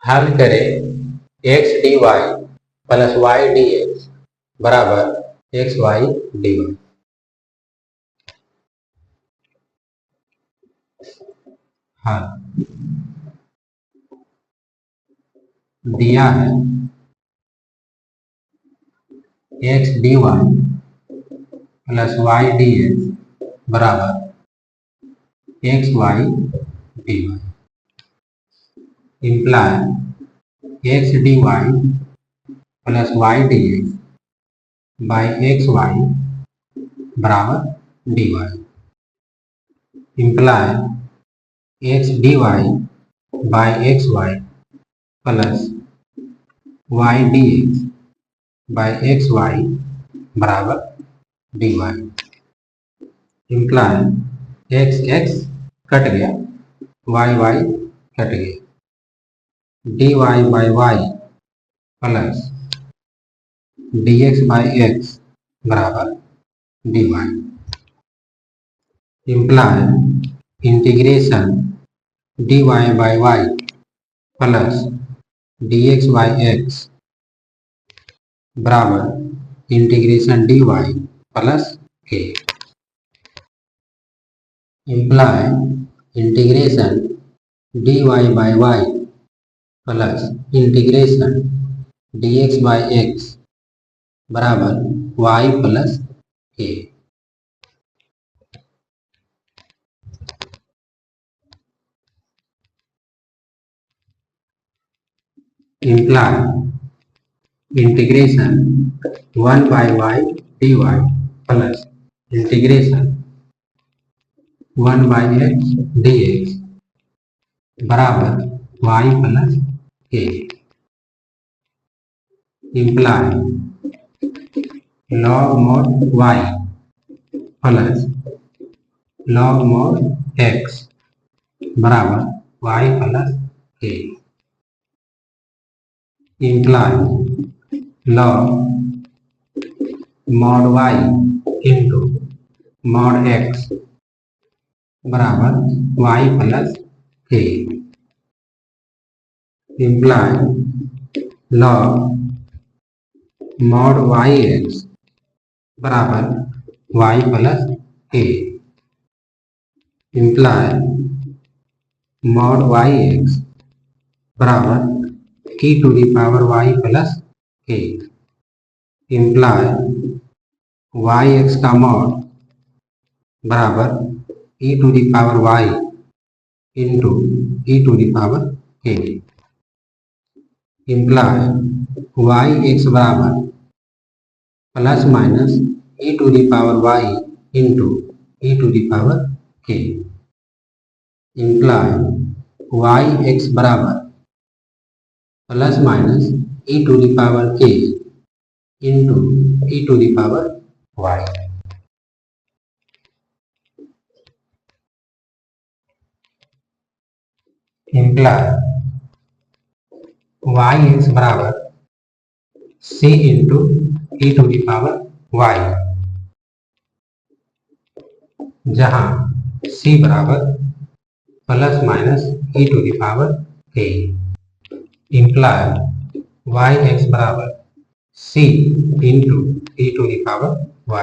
हल करें x d y plus y d x बराबर एक्स वाई डी वाई। हल दिया है x d y plus y d x बराबर x y d y imply x d y plus y d x by x y बराबर d y imply x d y by x y plus y d x by x y बराबर d y imply x x कट गया, y y कट गया, D y by y plus d x by x बराबर d y imply integration d y by y plus d x by x बराबर integration d y plus k imply integration d y by y plus integration d x by x बराबर y plus k imply integration 1 by y d y plus integration 1 by x d x बराबर y plus k imply log mod y plus log mod x बराबर y plus k imply log mod y into mod x बराबर y plus k imply log mod y x बराबर y plus k imply mod y x बराबर e to the power y plus k imply y x का mod बराबर e to the power y into e to the power k imply y x बराबर plus minus e to the power y into e to the power k imply y x बराबर plus minus e to the power k into e to the power y imply y x बराबर c into e to the power y जहां c बराबर plus minus e to the power k imply y x बराबर c into e to the power y